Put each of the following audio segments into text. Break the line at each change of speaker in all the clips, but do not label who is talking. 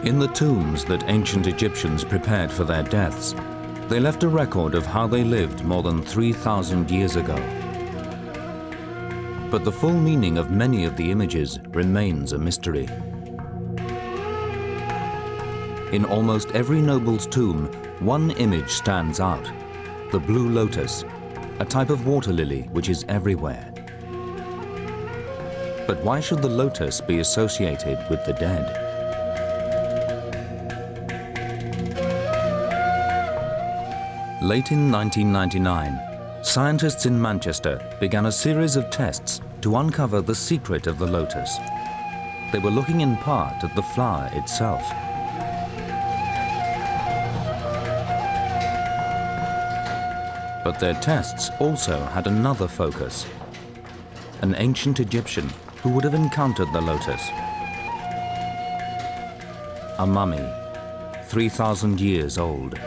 In the tombs that ancient Egyptians prepared for their deaths, they left a record of how they lived more than 3,000 years ago. But the full meaning of many of the images remains a mystery. In almost every noble's tomb, one image stands out: the blue lotus, a type of water lily which is everywhere. But why should the lotus be associated with the dead? Late in 1999, scientists in Manchester began a series of tests to uncover the secret of the lotus. They were looking in part at the flower itself. But their tests also had another focus: an ancient Egyptian who would have encountered the lotus. A mummy, 3,000 years old.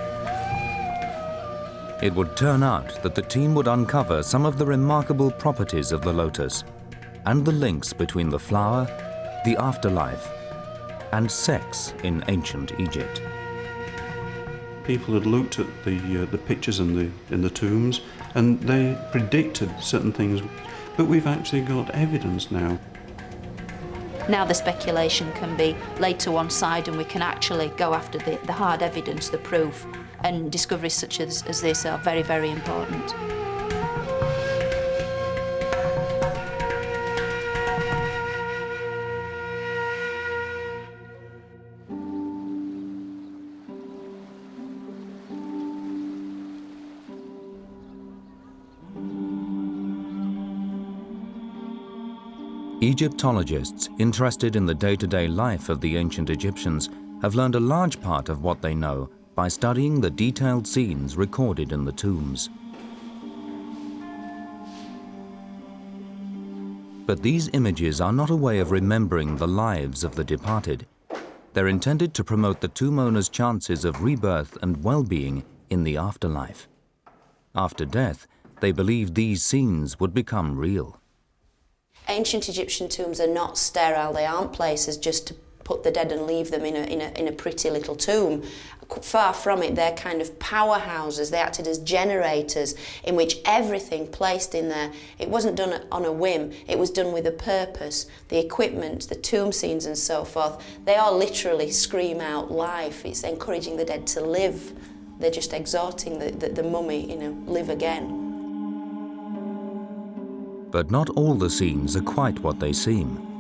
It would turn out that the team would uncover some of the remarkable properties of the lotus and the links between the flower, the afterlife, and sex in ancient Egypt.
People had looked at the pictures in the tombs, and they predicted certain things, but we've actually got evidence now.
Now the speculation can be laid to one side and we can actually go after the hard evidence, the proof, and discoveries such as this are very, very important.
Egyptologists interested in the day-to-day life of the ancient Egyptians have learned a large part of what they know by studying the detailed scenes recorded in the tombs. But these images are not a way of remembering the lives of the departed. They're intended to promote the tomb owner's chances of rebirth and well-being in the afterlife. After death, they believed these scenes would become real.
Ancient Egyptian tombs are not sterile. They aren't places just to put the dead and leave them in a pretty little tomb. Far from it, they're kind of powerhouses. They acted as generators in which everything placed in there, it wasn't done on a whim, it was done with a purpose. The equipment, the tomb scenes and so forth, they all literally scream out life. It's encouraging the dead to live. They're just exhorting the mummy, live again.
But not all the scenes are quite what they seem.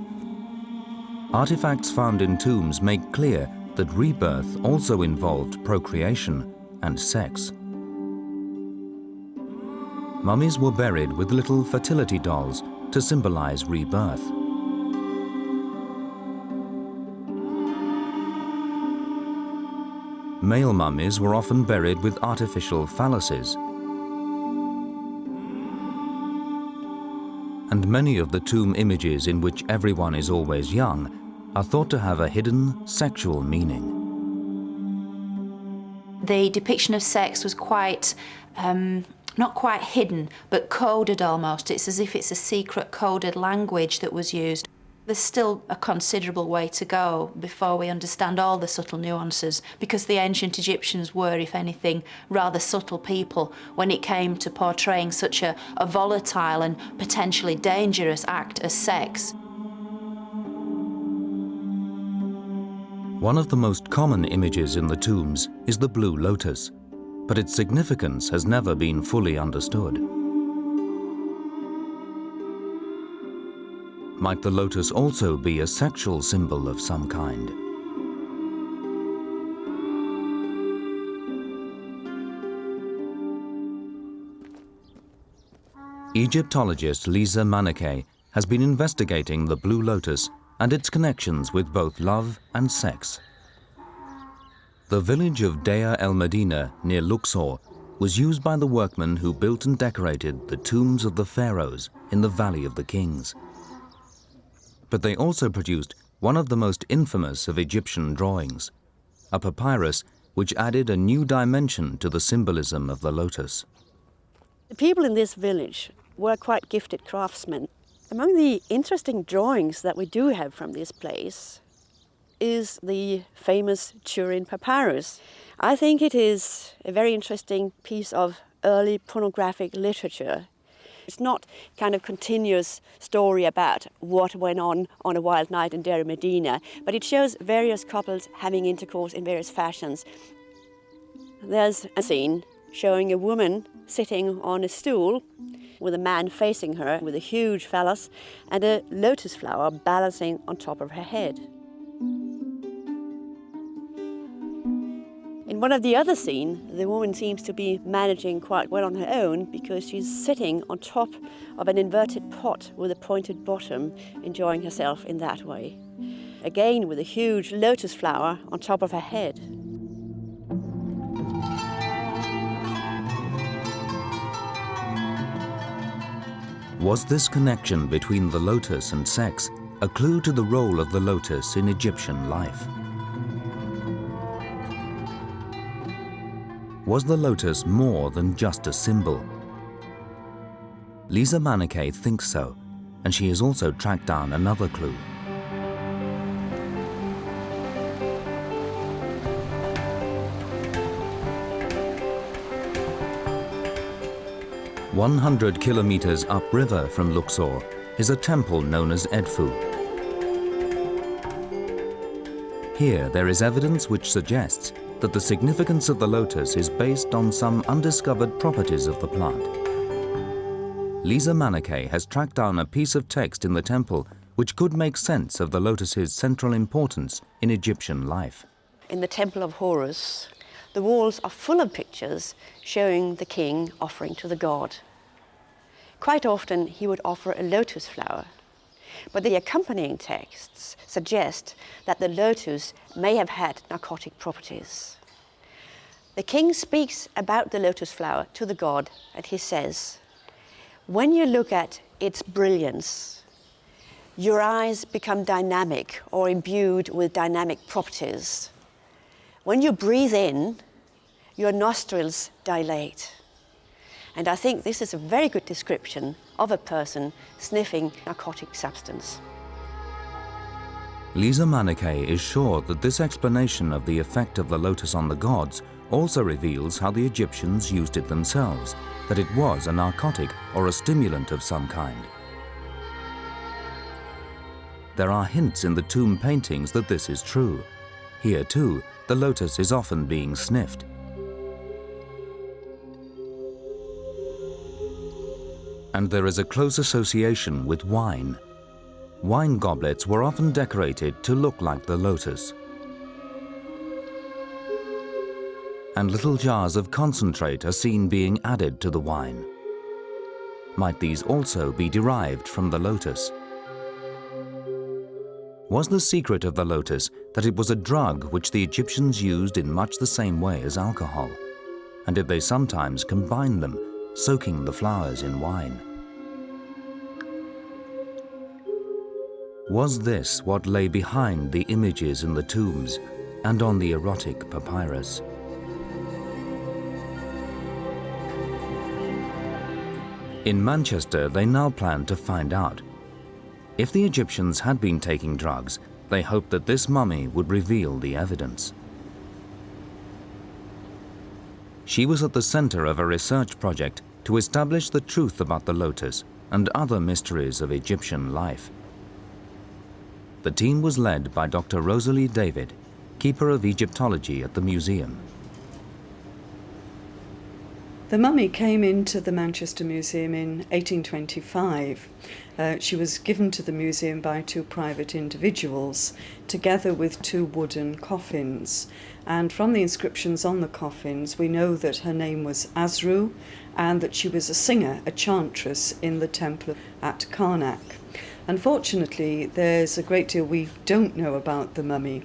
Artifacts found in tombs make clear that rebirth also involved procreation and sex. Mummies were buried with little fertility dolls to symbolize rebirth. Male mummies were often buried with artificial phalluses. And many of the tomb images in which everyone is always young are thought to have a hidden sexual meaning.
The depiction of sex was quite, not quite hidden, but coded almost. It's as if it's a secret coded language that was used. There's still a considerable way to go before we understand all the subtle nuances, because the ancient Egyptians were, if anything, rather subtle people when it came to portraying such a volatile and potentially dangerous act as sex.
One of the most common images in the tombs is the blue lotus, but its significance has never been fully understood. Might the lotus also be a sexual symbol of some kind? Egyptologist Lisa Maneke has been investigating the blue lotus and its connections with both love and sex. The village of Deir el-Medina near Luxor was used by the workmen who built and decorated the tombs of the pharaohs in the Valley of the Kings. But they also produced one of the most infamous of Egyptian drawings, a papyrus which added a new dimension to the symbolism of the lotus.
The people in this village were quite gifted craftsmen. Among the interesting drawings that we do have from this place is the famous Turin papyrus. I think it is a very interesting piece of early pornographic literature. It's not kind of continuous story about what went on a wild night in Deir Medina, but it shows various couples having intercourse in various fashions. There's a scene showing a woman sitting on a stool with a man facing her with a huge phallus and a lotus flower balancing on top of her head. In one of the other scenes, the woman seems to be managing quite well on her own because she's sitting on top of an inverted pot with a pointed bottom, enjoying herself in that way. Again, with a huge lotus flower on top of her head.
Was this connection between the lotus and sex a clue to the role of the lotus in Egyptian life? Was the lotus more than just a symbol? Lisa Manakay thinks so, and she has also tracked down another clue. "100 kilometers upriver from Luxor is a temple known as Edfu. Here there is evidence which suggests that the significance of the lotus is based on some undiscovered properties of the plant. Lisa Manakay has tracked down a piece of text in the temple which could make sense of the lotus's central importance in Egyptian life.
In the temple of Horus, the walls are full of pictures showing the king offering to the god. Quite often he would offer a lotus flower, but the accompanying texts suggest that the lotus may have had narcotic properties. The king speaks about the lotus flower to the god, and he says, "When you look at its brilliance, your eyes become dynamic or imbued with dynamic properties. When you breathe in, your nostrils dilate." And I think this is a very good description of a person sniffing narcotic substance.
Lisa Manakay is sure that this explanation of the effect of the lotus on the gods also reveals how the Egyptians used it themselves, that it was a narcotic or a stimulant of some kind. There are hints in the tomb paintings that this is true. Here too, the lotus is often being sniffed. And there is a close association with wine. Wine goblets were often decorated to look like the lotus. And little jars of concentrate are seen being added to the wine. Might these also be derived from the lotus? Was the secret of the lotus that it was a drug which the Egyptians used in much the same way as alcohol? And did they sometimes combine them, soaking the flowers in wine? Was this what lay behind the images in the tombs and on the erotic papyrus? In Manchester, they now plan to find out. If the Egyptians had been taking drugs, they hoped that this mummy would reveal the evidence. She was at the center of a research project to establish the truth about the lotus and other mysteries of Egyptian life. The team was led by Dr. Rosalie David, keeper of Egyptology at the museum.
The mummy came into the Manchester Museum in 1825. She was given to the museum by two private individuals, together with two wooden coffins. And from the inscriptions on the coffins, we know that her name was Azrael and that she was a singer, a chantress in the temple at Karnak. Unfortunately, there's a great deal we don't know about the mummy.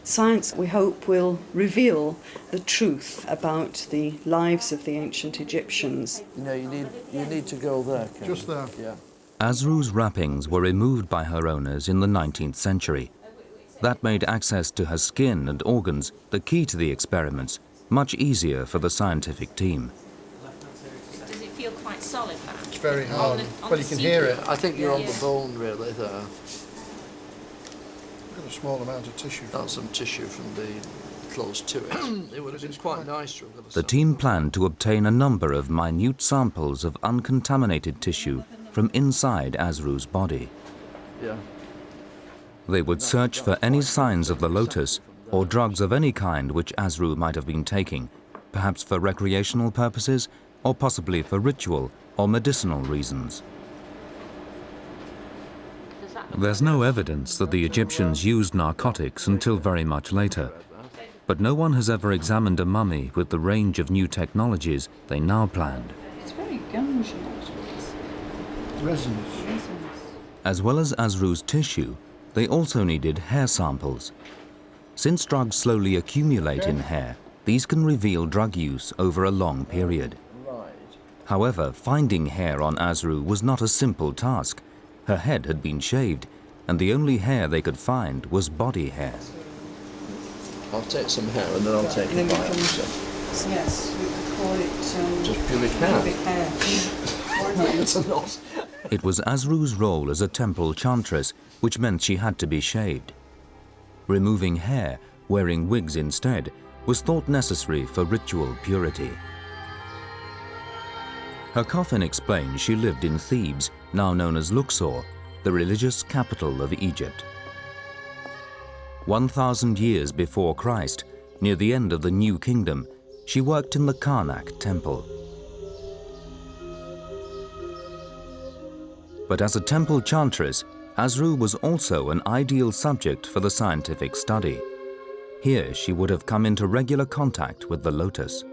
Science, we hope, will reveal the truth about the lives of the ancient Egyptians.
You know, you need to go there.
Just there.
Yeah.
Azrael's wrappings were removed by her owners in the 19th century. That made access to her skin and organs the key to the experiments, much easier for the scientific team.
Does it feel quite solid?
It's very hard. Well, you can hear it.
I think you're on the bone, really, there.
Got a small amount of tissue.
That's some tissue from the close to it. It would have been quite nice to have got
The team planned to obtain a number of minute samples of uncontaminated tissue from inside Azraels' body.
Yeah.
They would search for any signs of the lotus or drugs of any kind which Azrael might have been taking, perhaps for recreational purposes or possibly for ritual or medicinal reasons. There's no evidence that the Egyptians used narcotics until very much later, but no one has ever examined a mummy with the range of new technologies they now planned.
It's very gungy.
Resins.
As well as Azrael's tissue, they also needed hair samples. Since drugs slowly accumulate in hair, these can reveal drug use over a long period. However, finding hair on Azrael was not a simple task. Her head had been shaved, and the only hair they could find was body hair.
I'll take some hair and then I'll take a biopsy.
Yes, we could call it
Just pubic hair.
pubic hair.
It's a lot.
It was Azrael's role as a temple chantress, which meant she had to be shaved. Removing hair, wearing wigs instead, was thought necessary for ritual purity. Her coffin explains she lived in Thebes, now known as Luxor, the religious capital of Egypt. 1,000 years before Christ, near the end of the New Kingdom, she worked in the Karnak temple. But as a temple chantress, Azrael was also an ideal subject for the scientific study. Here she would have come into regular contact with the lotus.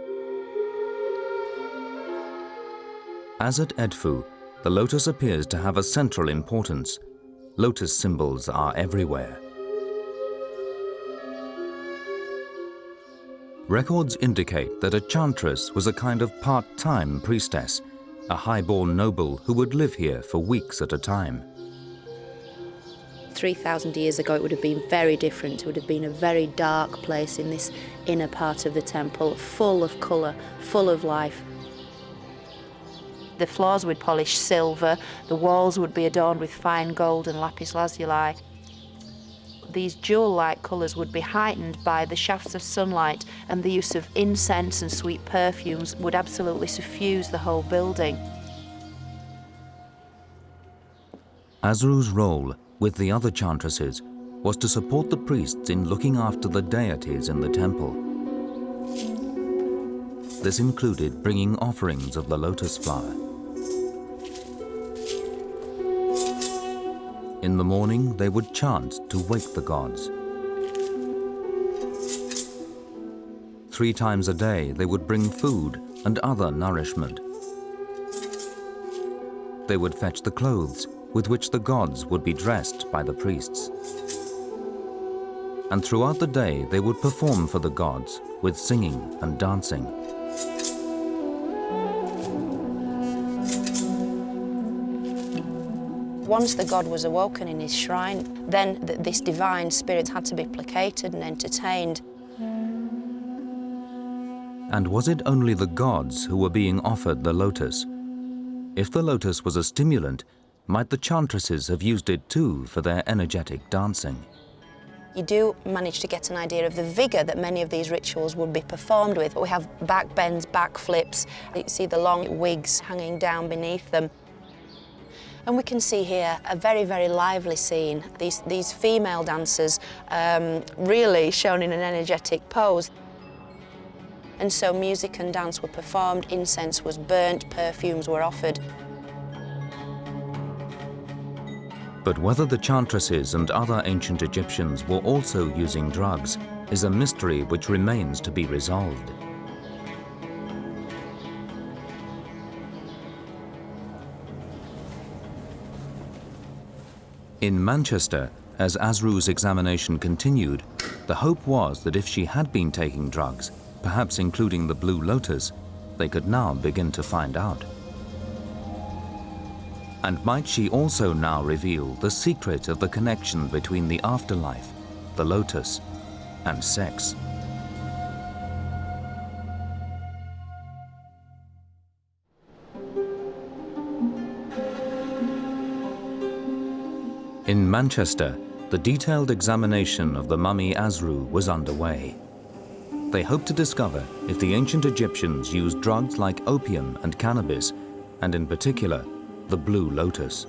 As at Edfu, the lotus appears to have a central importance. Lotus symbols are everywhere. Records indicate that a chantress was a kind of part-time priestess, a high-born noble who would live here for weeks at a time.
3,000 years ago it would have been very different. It would have been a very dark place in this inner part of the temple, full of colour, full of life. The floors would polish silver, the walls would be adorned with fine gold and lapis lazuli. These jewel-like colours would be heightened by the shafts of sunlight, and the use of incense and sweet perfumes would absolutely suffuse the whole building.
Azrael's role, with the other chantresses, was to support the priests in looking after the deities in the temple. This included bringing offerings of the lotus flower. In the morning, they would chant to wake the gods. 3 times a day, they would bring food and other nourishment. They would fetch the clothes with which the gods would be dressed by the priests. And throughout the day, they would perform for the gods with singing and dancing.
Once the god was awoken in his shrine, then this divine spirit had to be placated and entertained.
And was it only the gods who were being offered the lotus? If the lotus was a stimulant, might the chantresses have used it too for their energetic dancing?
You do manage to get an idea of the vigour that many of these rituals would be performed with. We have back bends, back flips. You see the long wigs hanging down beneath them. And we can see here a very, very lively scene. These female dancers really shown in an energetic pose. And so music and dance were performed, incense was burnt, perfumes were offered.
But whether the chantresses and other ancient Egyptians were also using drugs is a mystery which remains to be resolved. In Manchester, as Azrael's examination continued, the hope was that if she had been taking drugs, perhaps including the Blue Lotus, they could now begin to find out. And might she also now reveal the secret of the connection between the afterlife the lotus, and sex. In Manchester, the detailed examination of the mummy Azru was underway. They hoped to discover if the ancient Egyptians used drugs like opium and cannabis, and in particular, the blue lotus.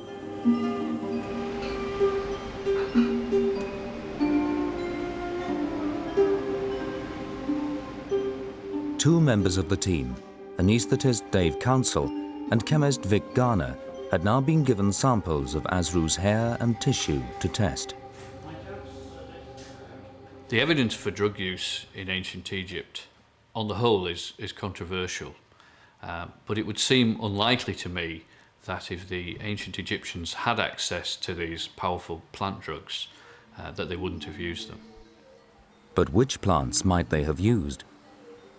Two members of the team, anaesthetist Dave Council and chemist Vic Garner, had now been given samples of Azru's hair and tissue to test.
The evidence for drug use in ancient Egypt, on the whole, is controversial. But it would seem unlikely to me that if the ancient Egyptians had access to these powerful plant drugs, that they wouldn't have used them.
But which plants might they have used?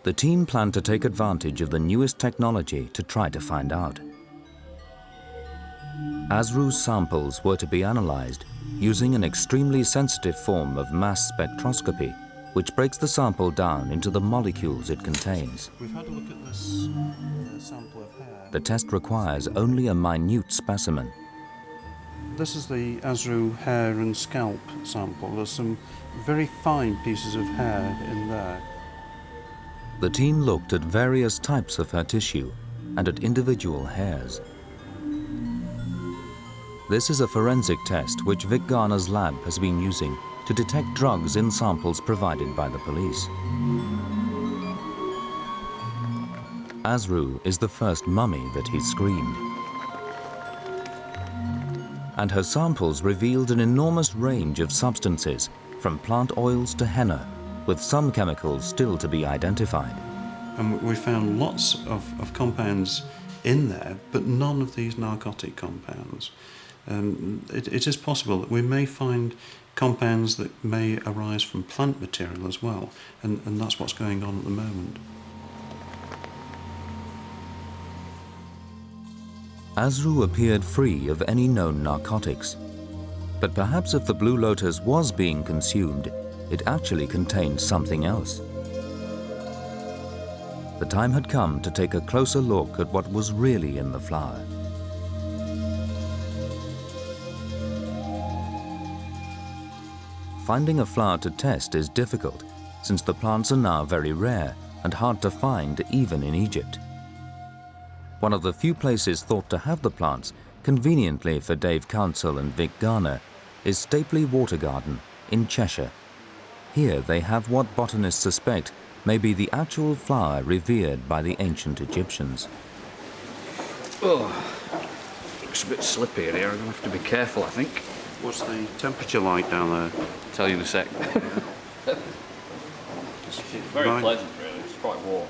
The team planned to take advantage of the newest technology to try to find out. Azru's samples were to be analyzed using an extremely sensitive form of mass spectroscopy, which breaks the sample down into the molecules it contains.
We've had a look at this sample of hair.
The test requires only a minute specimen.
This is the Azru hair and scalp sample. There's some very fine pieces of hair in there.
The team looked at various types of her tissue and at individual hairs. This is a forensic test which Vic Garner's lab has been using to detect drugs in samples provided by the police. Azru is the first mummy that he screened. And her samples revealed an enormous range of substances, from plant oils to henna, with some chemicals still to be identified.
And we found lots of compounds in there, but none of these narcotic compounds. It is possible that we may find compounds that may arise from plant material as well, and that's what's going on at the moment.
Azru appeared free of any known narcotics. But perhaps if the blue lotus was being consumed, it actually contained something else. The time had come to take a closer look at what was really in the flower. Finding a flower to test is difficult, since the plants are now very rare and hard to find even in Egypt. One of the few places thought to have the plants, conveniently for Dave Council and Vic Garner, is Stapley Water Garden in Cheshire. Here they have what botanists suspect may be the actual flower revered by the ancient Egyptians.
Oh, looks a bit slippy in here. I'm going to have to be careful, I think.
What's the temperature like down there?
I'll tell you in a sec. It's very pleasant, really. It's quite warm.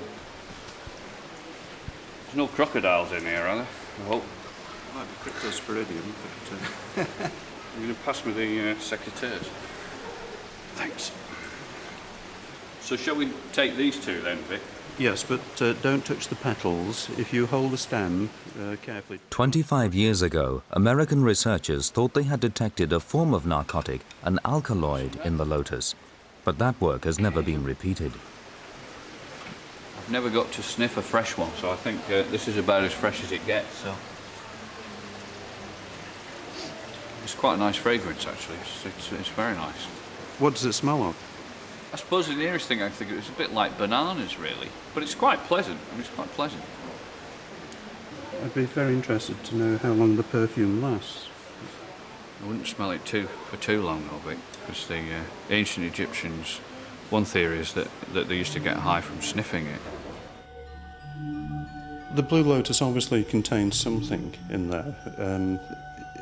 There's no crocodiles in here, are there? I hope.
Might be cryptosporidium, but...
You're going to pass me the secateurs. Thanks. So shall we take these two then, Vic?
Yes, but don't touch the petals. If you hold the stem carefully.
25 years ago, American researchers thought they had detected a form of narcotic, an alkaloid, in the lotus. But that work has never been repeated.
I've never got to sniff a fresh one, so I think this is about as fresh as it gets. So it's quite a nice fragrance, actually. It's very nice.
What does it smell of?
I suppose the nearest thing I think it's a bit like bananas, really, but it's quite pleasant. I mean, it's quite pleasant.
I'd be very interested to know how long the perfume lasts.
I wouldn't smell it for too long, though, Vic, because the ancient Egyptians, one theory is that they used to get high from sniffing it.
The blue lotus obviously contains something in there.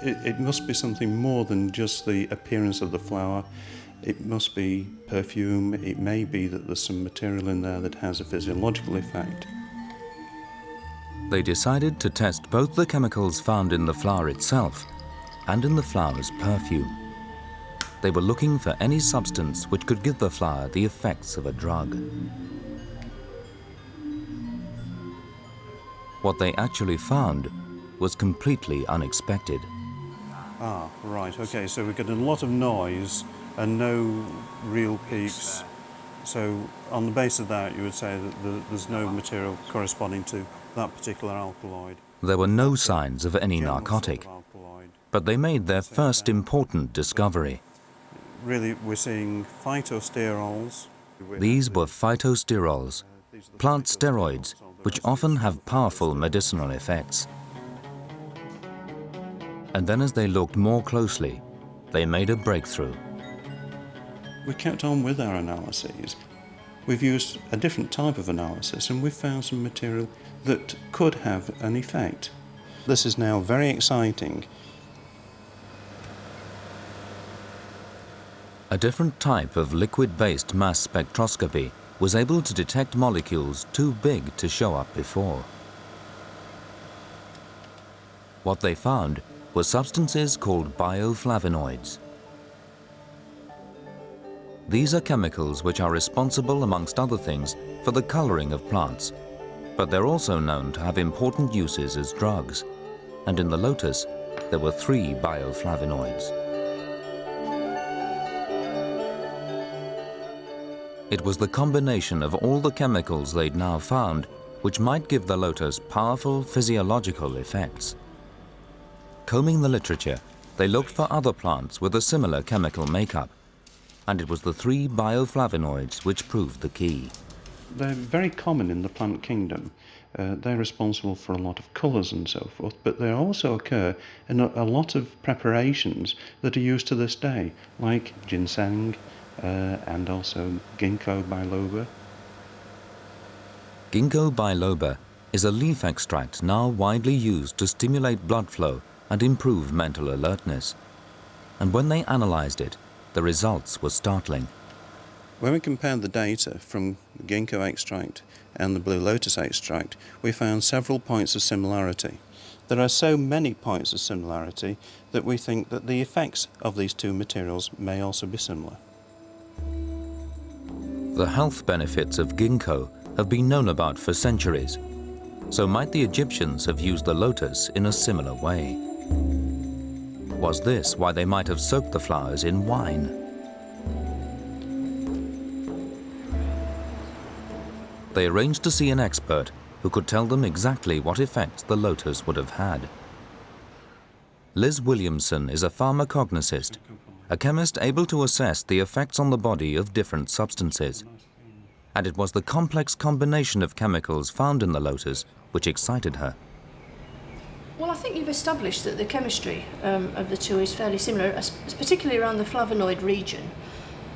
It must be something more than just the appearance of the flower. It must be perfume. It may be that there's some material in there that has a physiological effect.
They decided to test both the chemicals found in the flower itself and in the flower's perfume. They were looking for any substance which could give the flower the effects of a drug. What they actually found was completely unexpected.
Ah, right, okay, so we get a lot of noise and no real peaks. So on the basis of that, you would say that there's no material corresponding to that particular alkaloid.
There were no signs of any narcotic, but they made their first important discovery.
Really, we're seeing phytosterols.
These were phytosterols, plant steroids, which often have powerful medicinal effects. And then as they looked more closely, they made a breakthrough.
We kept on with our analyses. We've used a different type of analysis and we've found some material that could have an effect. This is now very exciting.
A different type of liquid-based mass spectroscopy was able to detect molecules too big to show up before. What they found were substances called bioflavonoids. These are chemicals which are responsible, amongst other things, for the coloring of plants, but they're also known to have important uses as drugs. And in the lotus, there were 3 bioflavonoids. It was the combination of all the chemicals they'd now found which might give the lotus powerful physiological effects. Combing the literature, they looked for other plants with a similar chemical makeup, and it was the 3 bioflavonoids which proved the key.
They're very common in the plant kingdom. They're responsible for a lot of colours and so forth, but they also occur in a lot of preparations that are used to this day, like ginseng and also Ginkgo biloba.
Ginkgo biloba is a leaf extract now widely used to stimulate blood flow and improve mental alertness. And when they analysed it, the results were startling.
When we compared the data from the ginkgo extract and the blue lotus extract, we found several points of similarity. There are so many points of similarity that we think that the effects of these 2 materials may also be similar.
The health benefits of ginkgo have been known about for centuries, so might the Egyptians have used the lotus in a similar way? Was this why they might have soaked the flowers in wine? They arranged to see an expert who could tell them exactly what effects the lotus would have had. Liz Williamson is a pharmacognosist, a chemist able to assess the effects on the body of different substances. And it was the complex combination of chemicals found in the lotus which excited her.
Well, I think you've established that the chemistry of the 2 is fairly similar, particularly around the flavonoid region.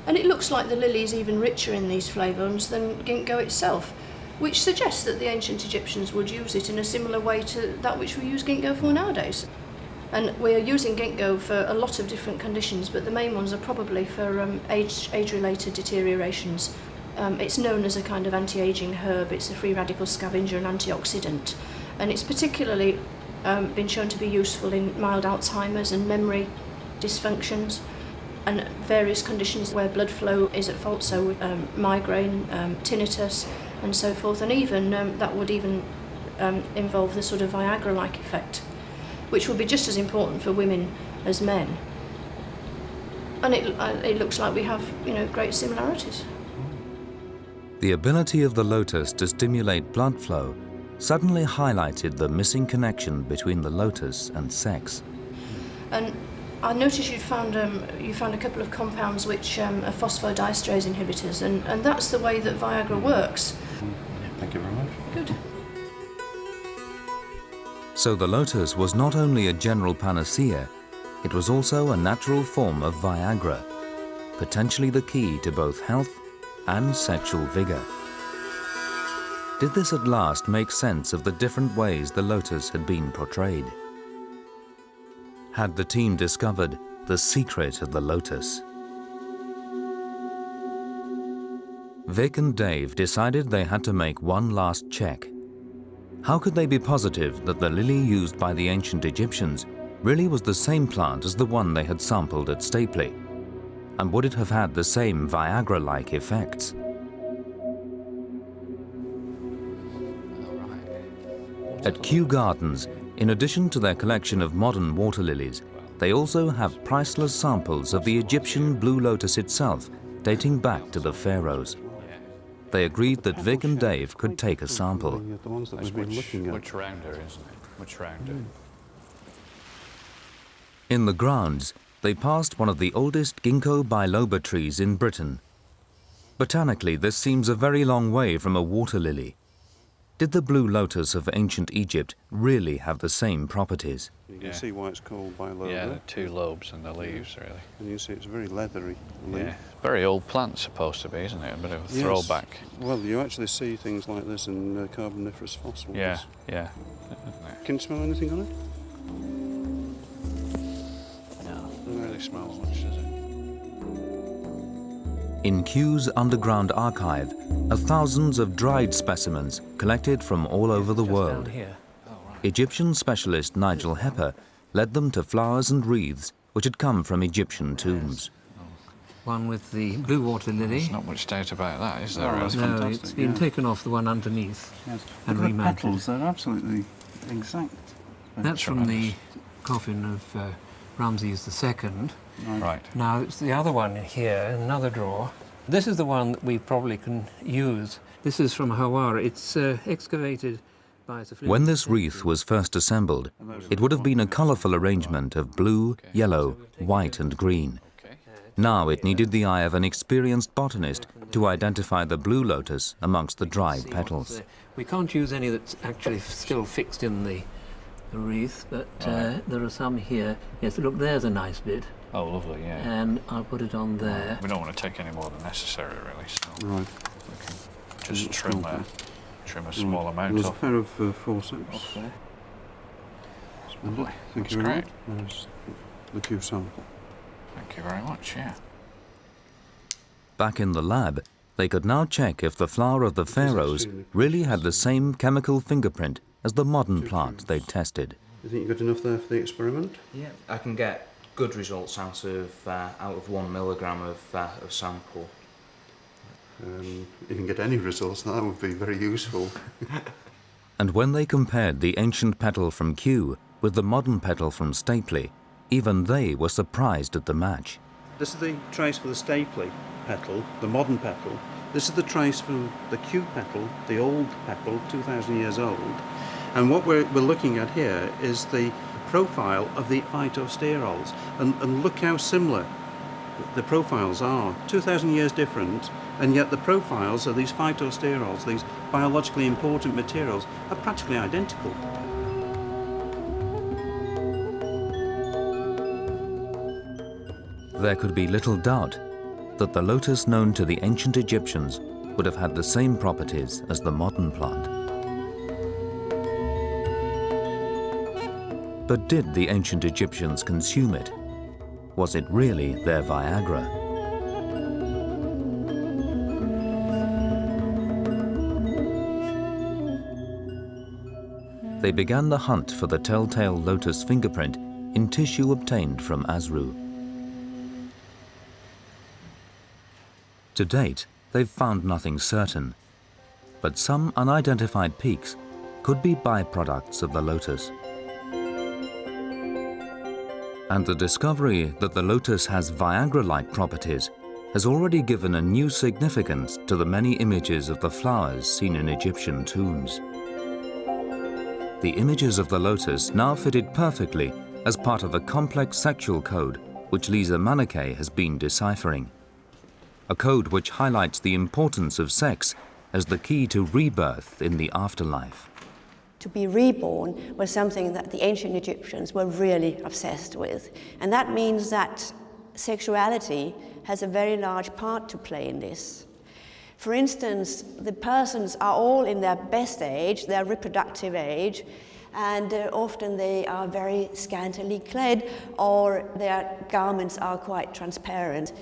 And it looks like the lily is even richer in these flavones than ginkgo itself, which suggests that the ancient Egyptians would use it in a similar way to that which we use ginkgo for nowadays. And we are using ginkgo for a lot of different conditions, but the main ones are probably for age-related deteriorations. It's known as a kind of anti-aging herb. It's a free radical scavenger and antioxidant. And it's particularly been shown to be useful in mild Alzheimer's and memory dysfunctions and various conditions where blood flow is at fault, so migraine, tinnitus and so forth. And even that would even involve the sort of Viagra-like effect, which would be just as important for women as men. And it looks like we have, great similarities.
The ability of the lotus to stimulate blood flow suddenly highlighted the missing connection between the lotus and sex.
And I noticed you found a couple of compounds which are phosphodiesterase inhibitors, and that's the way that Viagra works.
Thank you very much.
Good.
So the lotus was not only a general panacea, it was also a natural form of Viagra, potentially the key to both health and sexual vigor. Did this at last make sense of the different ways the lotus had been portrayed? Had the team discovered the secret of the lotus? Vic and Dave decided they had to make one last check. How could they be positive that the lily used by the ancient Egyptians really was the same plant as the one they had sampled at Stapley? And would it have had the same Viagra-like effects? At Kew Gardens, in addition to their collection of modern water lilies, they also have priceless samples of the Egyptian blue lotus itself, dating back to the pharaohs. They agreed that Vic and Dave could take a sample.
The ones that we've been looking at.
Much rounder, isn't it? Much rounder.
In the grounds, they passed one of the oldest ginkgo biloba trees in Britain. Botanically, this seems a very long way from a water lily. Did the blue lotus of ancient Egypt really have the same properties?
You can see why it's called biloba.
Yeah, the two lobes and the leaves, really.
And you see it's a very leathery leaf.
Yeah, very old plant supposed to be, isn't it? A bit of a
Yes.
throwback.
Well, you actually see things like this in Carboniferous fossils.
Yeah, yeah.
Can you smell anything on it?
No, doesn't really smell much, does it?
In Kew's underground archive are thousands of dried specimens collected from all over the world. Egyptian specialist Nigel Hepper led them to flowers and wreaths which had come from Egyptian tombs.
One with the blue water lily.
There's not much doubt about that, is there?
Oh, that's
No,
fantastic,
it's been
yeah.
taken off the one underneath
Yes.
and
Look at the
remounted.
petals, they're absolutely exact.
That's from the coffin of Ramses II.
Right.
Now, it's the other one here, in another drawer. This is the one that we probably can use. This is from Hawara. It's excavated by...
When this wreath was first assembled, it would have been a colourful arrangement of blue, yellow, white and green. Now it needed the eye of an experienced botanist to identify the blue lotus amongst the dried petals.
We can't use any that's actually still fixed in the wreath, but there are some here. Yes, look, there's a nice bit.
Oh, lovely, yeah.
And I'll put it on there.
We don't want to take any more than necessary, really, so
Right.
we can just trim a small amount
There's a
off.
pair of forceps.
Off there.
Lovely. Thank
That's
you very
great.
much. There's the Kew sample.
Thank you very much, yeah.
Back in the lab, they could now check if the flower of the pharaohs really had the same chemical fingerprint as the modern plant they'd tested.
You think you got enough there for the experiment?
Yeah, I can get good results out of 1 milligram of sample.
You can get any results, that would be very useful.
And when they compared the ancient petal from Kew with the modern petal from Stapley, even they were surprised at the match.
This is the trace for the Stapley petal, the modern petal. This is the trace from the Kew petal, the old petal, 2,000 years old. And what we're looking at here is the profile of the phytosterols. And look how similar the profiles are. 2,000 years different, and yet the profiles of these phytosterols, these biologically important materials, are practically identical.
There could be little doubt that the lotus known to the ancient Egyptians would have had the same properties as the modern plant. But did the ancient Egyptians consume it? Was it really their Viagra? They began the hunt for the telltale lotus fingerprint in tissue obtained from Azraels. To date, they've found nothing certain, but some unidentified peaks could be byproducts of the lotus. And the discovery that the lotus has Viagra-like properties has already given a new significance to the many images of the flowers seen in Egyptian tombs. The images of the lotus now fitted perfectly as part of a complex sexual code which Lisa Manakay has been deciphering. A code which highlights the importance of sex as the key to rebirth in the afterlife.
To be reborn was something that the ancient Egyptians were really obsessed with. And that means that sexuality has a very large part to play in this. For instance, the persons are all in their best age, their reproductive age, and often they are very scantily clad, or their garments are quite transparent.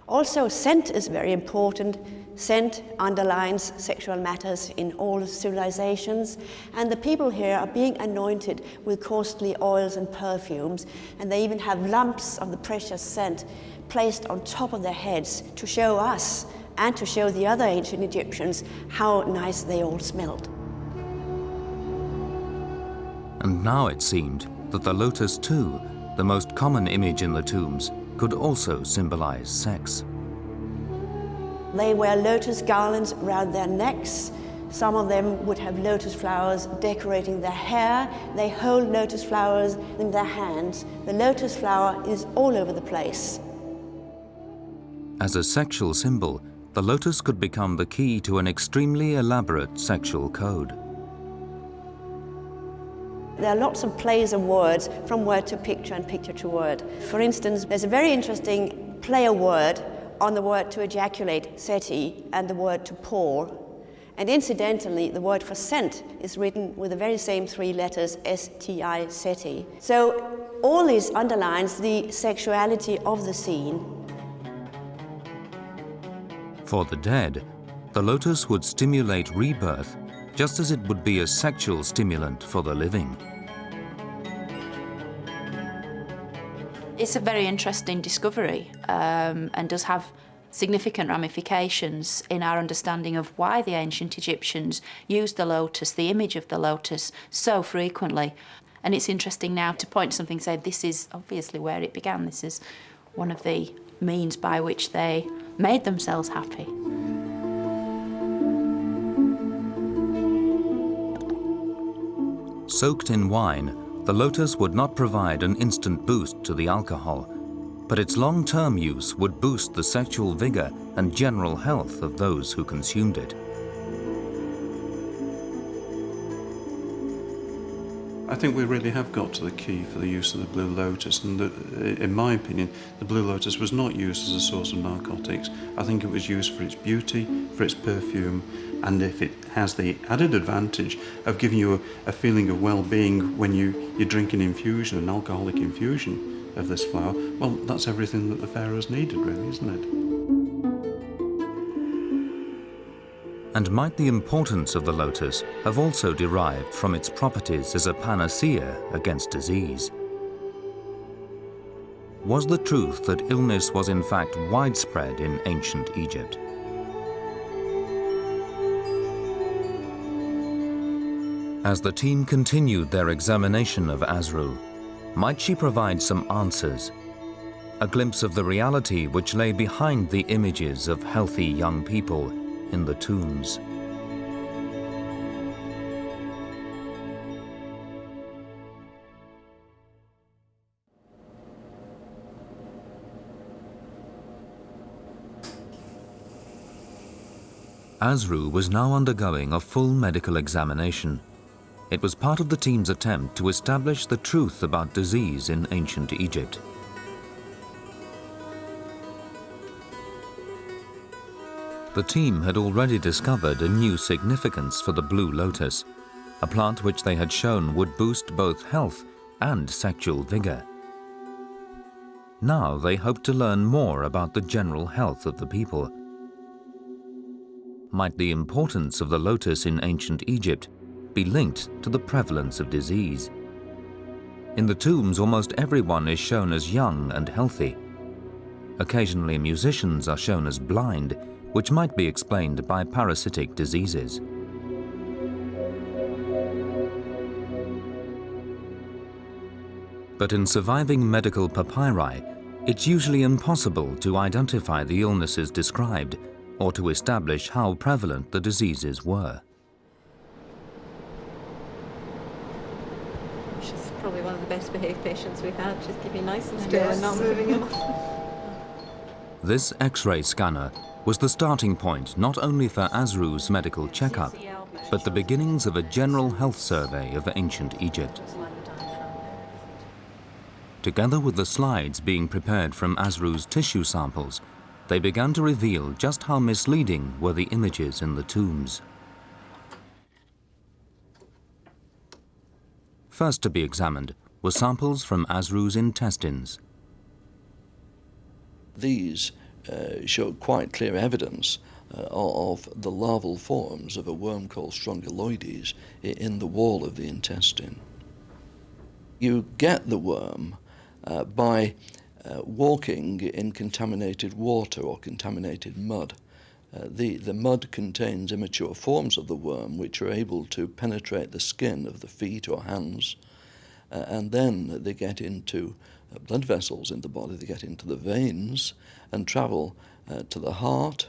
Also, scent is very important. Scent underlines sexual matters in all civilizations, and the people here are being anointed with costly oils and perfumes, and they even have lumps of the precious scent placed on top of their heads to show us and to show the other ancient Egyptians how nice they all smelled.
And now it seemed that the lotus too the most common image in the tombs, could also symbolize sex.
They wear lotus garlands around their necks. Some of them would have lotus flowers decorating their hair. They hold lotus flowers in their hands. The lotus flower is all over the place.
As a sexual symbol, the lotus could become the key to an extremely elaborate sexual code.
There are lots of plays of words, from word to picture and picture to word. For instance, there's a very interesting play of word on the word to ejaculate, seti, and the word to pour. And incidentally, the word for scent is written with the very same three letters, S-T-I, seti. So all this underlines the sexuality of the scene.
For the dead, the lotus would stimulate rebirth, just as it would be a sexual stimulant for the living.
It's a very interesting discovery and does have significant ramifications in our understanding of why the ancient Egyptians used the lotus, the image of the lotus, so frequently. And it's interesting now to point to something and say this is obviously where it began. This is one of the means by which they made themselves happy.
Soaked in wine, the lotus would not provide an instant boost to the alcohol, but its long-term use would boost the sexual vigor and general health of those who consumed it.
I think we really have got to the key for the use of the blue lotus, and in my opinion, the blue lotus was not used as a source of narcotics. I think it was used for its beauty, for its perfume, and if it has the added advantage of giving you a feeling of well-being when you drink an infusion, an alcoholic infusion of this flower, well, that's everything that the pharaohs needed, really, isn't it?
And might the importance of the lotus have also derived from its properties as a panacea against disease? Was the truth that illness was in fact widespread in ancient Egypt? As the team continued their examination of Azrael, might she provide some answers? A glimpse of the reality which lay behind the images of healthy young people in the tombs. Azrael was now undergoing a full medical examination. It was part of the team's attempt to establish the truth about disease in ancient Egypt. The team had already discovered a new significance for the blue lotus, a plant which they had shown would boost both health and sexual vigor. Now they hoped to learn more about the general health of the people. Might the importance of the lotus in ancient Egypt be linked to the prevalence of disease? In the tombs, almost everyone is shown as young and healthy. Occasionally, musicians are shown as blind, which might be explained by parasitic diseases. But in surviving medical papyri, it's usually impossible to identify the illnesses described or to establish how prevalent the diseases were.
She's probably one of the best behaved patients we've had. She's keeping nice and still and not moving him.
This X-ray scanner was the starting point not only for Azrael's medical checkup, but the beginnings of a general health survey of ancient Egypt. Together with the slides being prepared from Azrael's tissue samples, they began to reveal just how misleading were the images in the tombs. First to be examined were samples from Azrael's intestines.
These show quite clear evidence of the larval forms of a worm called Strongyloides in the wall of the intestine. You get the worm by walking in contaminated water or contaminated mud. The mud contains immature forms of the worm which are able to penetrate the skin of the feet or hands, and then they get into blood vessels in the body. They get into the veins and travel to the heart,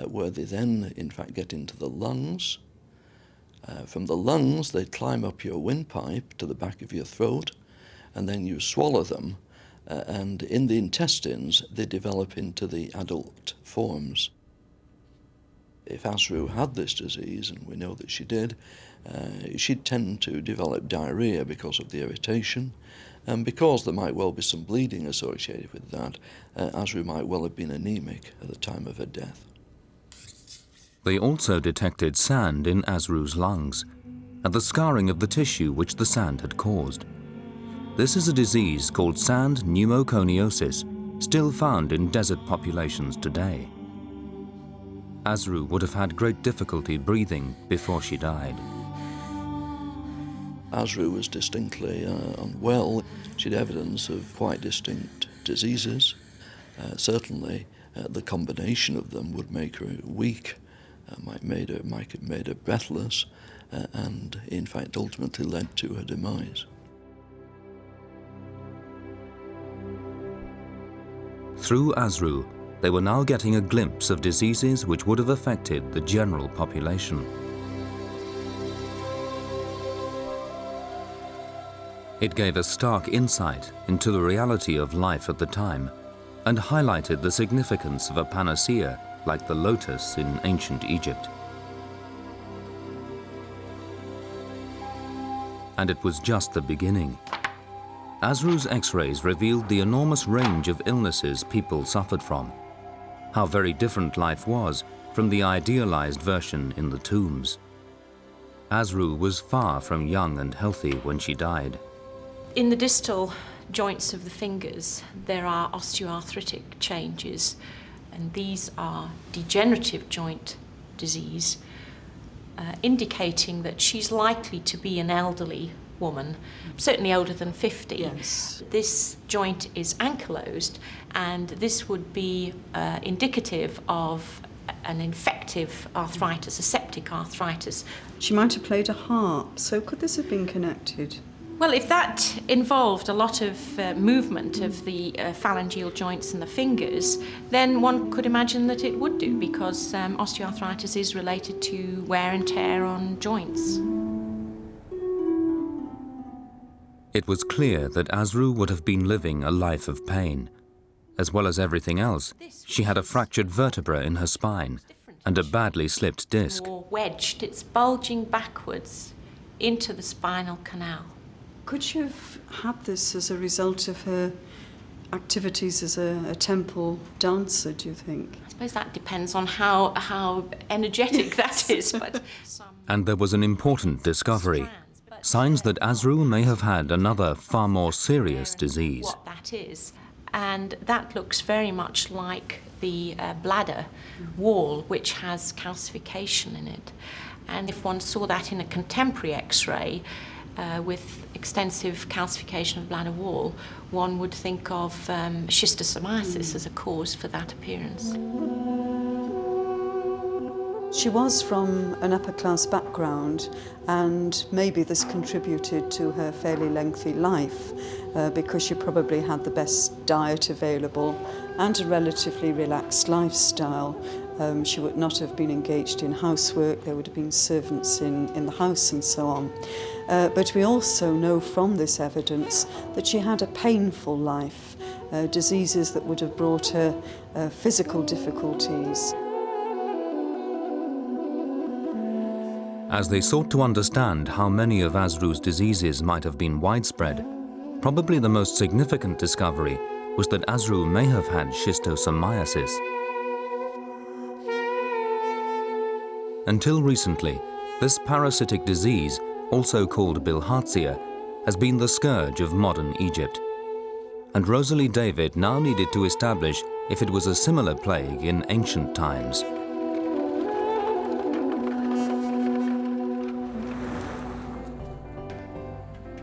where they then, in fact, get into the lungs. From the lungs, they climb up your windpipe to the back of your throat, and then you swallow them, and in the intestines, they develop into the adult forms. If Azrael had this disease, and we know that she did, she'd tend to develop diarrhea because of the irritation, and because there might well be some bleeding associated with that, Azrael might well have been anemic at the time of her death.
They also detected sand in Azrael's lungs and the scarring of the tissue which the sand had caused. This is a disease called sand pneumoconiosis, still found in desert populations today. Azrael would have had great difficulty breathing before she died.
Azrael was distinctly unwell. She had evidence of quite distinct diseases. Certainly, the combination of them would make her weak, might have made her breathless, and in fact ultimately led to her demise.
Through Azrael, they were now getting a glimpse of diseases which would have affected the general population. It gave a stark insight into the reality of life at the time and highlighted the significance of a panacea like the lotus in ancient Egypt. And it was just the beginning. Azraels X-rays revealed the enormous range of illnesses people suffered from, how very different life was from the idealized version in the tombs. Azrael was far from young and healthy when she died.
In the distal joints of the fingers, there are osteoarthritic changes, and these are degenerative joint disease, indicating that she's likely to be an elderly woman, certainly older than 50.
Yes.
This joint is ankylosed, and this would be indicative of an infective arthritis, a septic arthritis.
She might have played a harp, so could this have been connected?
Well, if that involved a lot of movement of the phalangeal joints and the fingers, then one could imagine that it would do, because osteoarthritis is related to wear and tear on joints.
It was clear that Azrael would have been living a life of pain. As well as everything else, she had a fractured vertebra in her spine and a badly slipped disc.
Or wedged, it's bulging backwards into the spinal canal.
Could she have had this as a result of her activities as a temple dancer, do you think?
I suppose that depends on how energetic that is. But
And there was an important discovery, signs that Azrael may have had another far more serious disease.
What that is. And that looks very much like the bladder wall, which has calcification in it. And if one saw that in a contemporary X-ray, with extensive calcification of the bladder wall, one would think of schistosomiasis as a cause for that appearance.
She was from an upper-class background, and maybe this contributed to her fairly lengthy life, because she probably had the best diet available and a relatively relaxed lifestyle. She would not have been engaged in housework, there would have been servants in the house and so on. But we also know from this evidence that she had a painful life, diseases that would have brought her physical difficulties.
As they sought to understand how many of Azrael's diseases might have been widespread, probably the most significant discovery was that Azrael may have had schistosomiasis. Until recently, this parasitic disease, also called Bilhatzia, has been the scourge of modern Egypt. And Rosalie David now needed to establish if it was a similar plague in ancient times.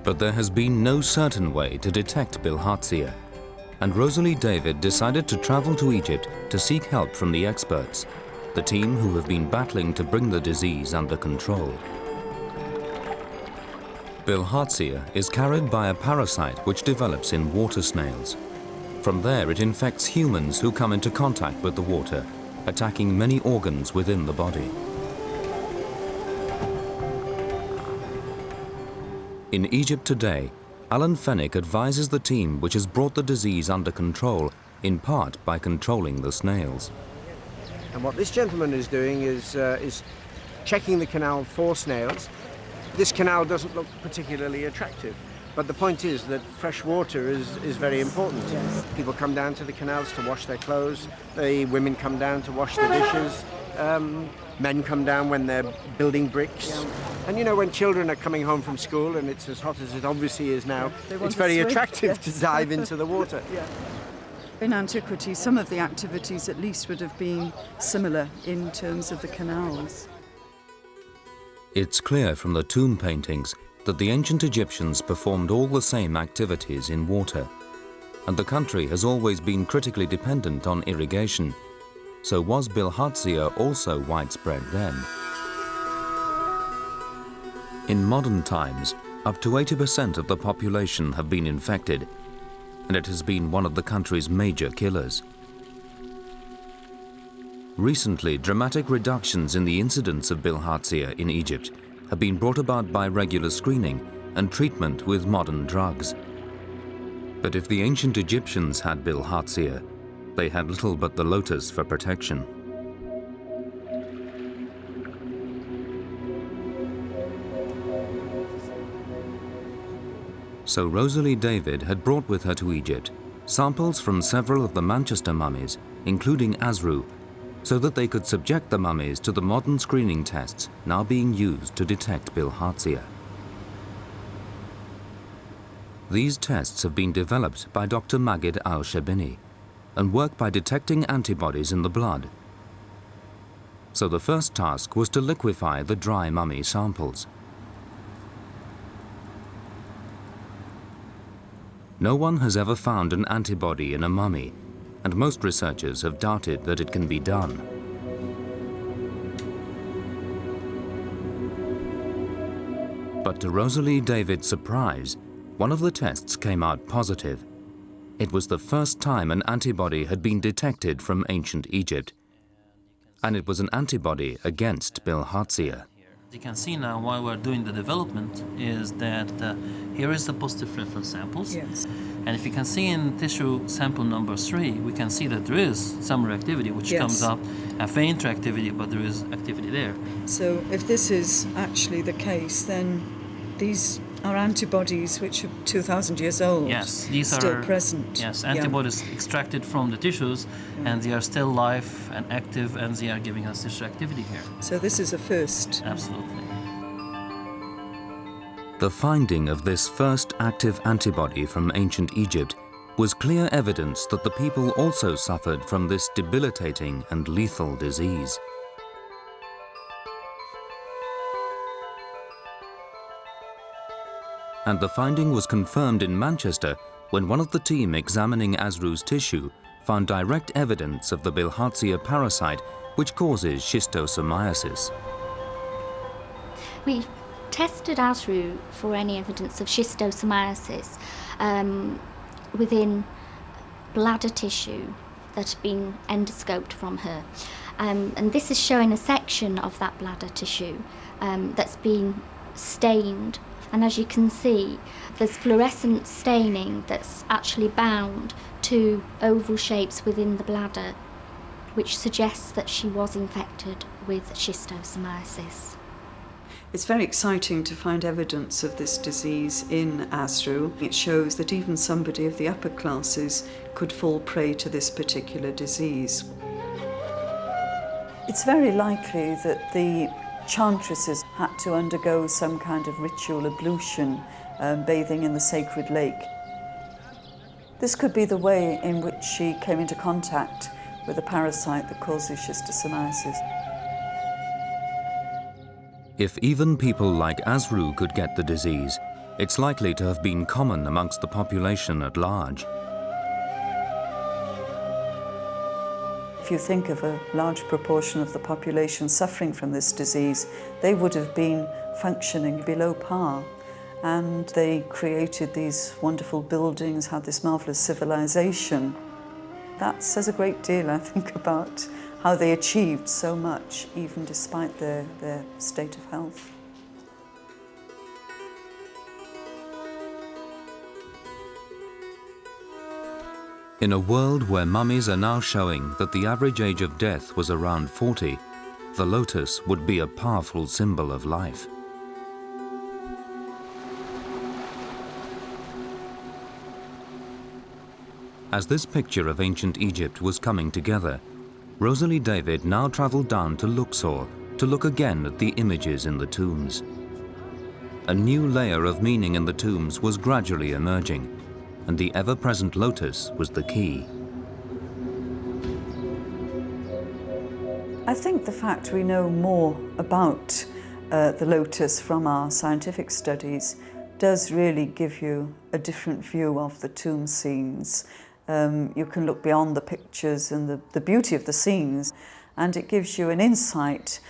But there has been no certain way to detect Bilhatzia, and Rosalie David decided to travel to Egypt to seek help from the experts, the team who have been battling to bring the disease under control. Bilhatzia is carried by a parasite which develops in water snails. From there it infects humans who come into contact with the water, attacking many organs within the body. In Egypt today, Alan Fennick advises the team which has brought the disease under control, in part by controlling the snails.
And what this gentleman is doing is checking the canal for snails. This canal doesn't look particularly attractive, but the point is that fresh water is very important. Yes. People come down to the canals to wash their clothes, the women come down to wash the dishes, men come down when they're building bricks. Yeah. And you know, when children are coming home from school and it's as hot as it obviously is now, it's very attractive to dive into the water. Yeah.
In antiquity, some of the activities at least would have been similar in terms of the canals.
It's clear from the tomb paintings that the ancient Egyptians performed all the same activities in water, and the country has always been critically dependent on irrigation. So was Bilhatzia also widespread then? In modern times, up to 80% of the population have been infected, and it has been one of the country's major killers. Recently, dramatic reductions in the incidence of Bilhatzia in Egypt have been brought about by regular screening and treatment with modern drugs. But if the ancient Egyptians had Bilhatzia, they had little but the lotus for protection. So Rosalie David had brought with her to Egypt samples from several of the Manchester mummies, including Azraels, so that they could subject the mummies to the modern screening tests now being used to detect Bilhatzia. These tests have been developed by Dr. Magid al-Shabini and work by detecting antibodies in the blood. So the first task was to liquefy the dry mummy samples. No one has ever found an antibody in a mummy, and most researchers have doubted that it can be done. But to Rosalie David's surprise, one of the tests came out positive. It was the first time an antibody had been detected from ancient Egypt, and it was an antibody against Bilhatzia.
As you can see now, while we're doing the development, is that here is the positive reference samples.
Yes.
And if you can see in tissue sample number 3, we can see that there is some reactivity which comes up, a faint reactivity, but there is activity there.
So if this is actually the case, then these are antibodies which are 2,000 years old.
Yes, these
still
are
present.
Yes, antibodies extracted from the tissues, and they are still live and active, and they are giving us this reactivity here.
So this is a first.
Absolutely.
The finding of this first active antibody from ancient Egypt was clear evidence that the people also suffered from this debilitating and lethal disease. And the finding was confirmed in Manchester when one of the team examining Azraels' tissue found direct evidence of the Bilhatzia parasite which causes schistosomiasis.
We tested Azrael for any evidence of schistosomiasis within bladder tissue that had been endoscoped from her. And this is showing a section of that bladder tissue that's been stained. And as you can see, there's fluorescent staining that's actually bound to oval shapes within the bladder, which suggests that she was infected with schistosomiasis.
It's very exciting to find evidence of this disease in Azrael. It shows that even somebody of the upper classes could fall prey to this particular disease. It's very likely that the chantresses had to undergo some kind of ritual ablution, bathing in the sacred lake. This could be the way in which she came into contact with a parasite that causes schistosomiasis.
If even people like Azrael could get the disease, it's likely to have been common amongst the population at large.
If you think of a large proportion of the population suffering from this disease, they would have been functioning below par. and they created these wonderful buildings, had this marvellous civilization. That says a great deal, I think, about how they achieved so much, even despite their state of health.
In a world where mummies are now showing that the average age of death was around 40, the lotus would be a powerful symbol of life. As this picture of ancient Egypt was coming together, Rosalie David now travelled down to Luxor to look again at the images in the tombs. A new layer of meaning in the tombs was gradually emerging, and the ever-present lotus was the key.
I think the fact we know more about the lotus from our scientific studies does really give you a different view of the tomb scenes. You can look beyond the pictures and the beauty of the scenes, and it gives you an insight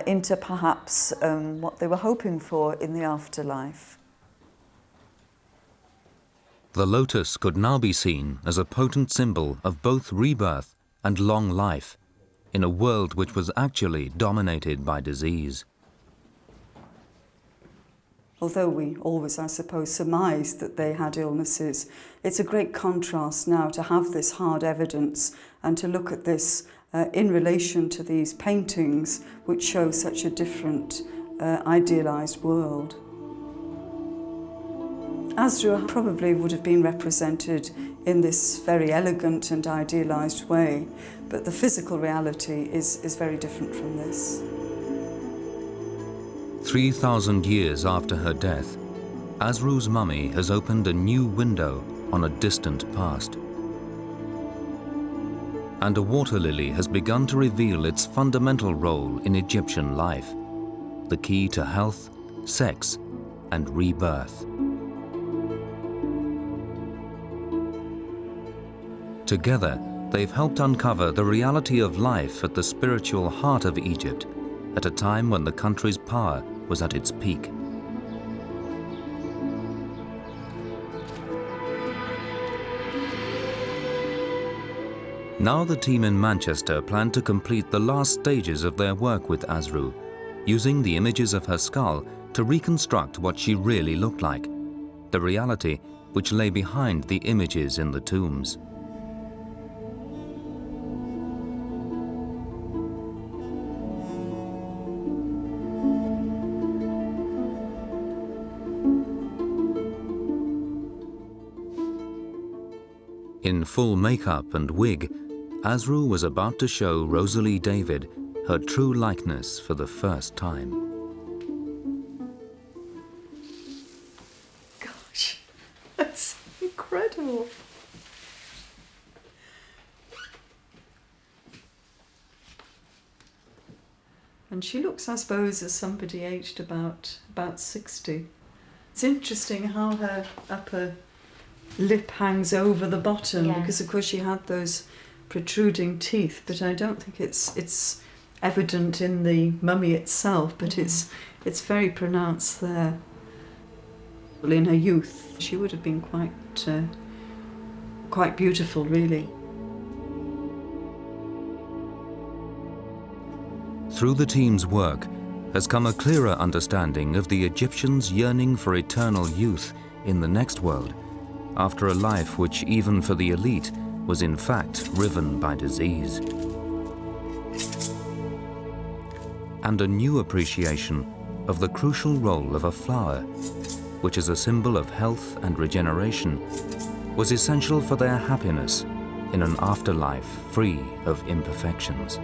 into perhaps what they were hoping for in the afterlife.
The lotus could now be seen as a potent symbol of both rebirth and long life in a world which was actually dominated by disease.
Although we always, I suppose, surmised that they had illnesses, it's a great contrast now to have this hard evidence and to look at this in relation to these paintings which show such a different, idealised world. Azrael probably would have been represented in this very elegant and idealised way, but the physical reality is very different from this.
3,000 years after her death, Azrael's mummy has opened a new window on a distant past. And a water lily has begun to reveal its fundamental role in Egyptian life, the key to health, sex, and rebirth. Together, they've helped uncover the reality of life at the spiritual heart of Egypt, at a time when the country's power was at its peak. Now the team in Manchester plan to complete the last stages of their work with Azrael, using the images of her skull to reconstruct what she really looked like, the reality which lay behind the images in the tombs. In full makeup and wig, Azrael was about to show Rosalie David her true likeness for the first time.
Gosh, that's incredible. And she looks, I suppose, as somebody aged about 60. It's interesting how her upper lip hangs over the bottom, because of course she had those protruding teeth, but I don't think it's evident in the mummy itself, but it's very pronounced there. Well, in her youth she would have been quite beautiful, really.
Through the team's work has come a clearer understanding of the Egyptians' yearning for eternal youth in the next world, after a life which, even for the elite, was in fact riven by disease. And a new appreciation of the crucial role of a flower, which as a symbol of health and regeneration, was essential for their happiness in an afterlife free of imperfections.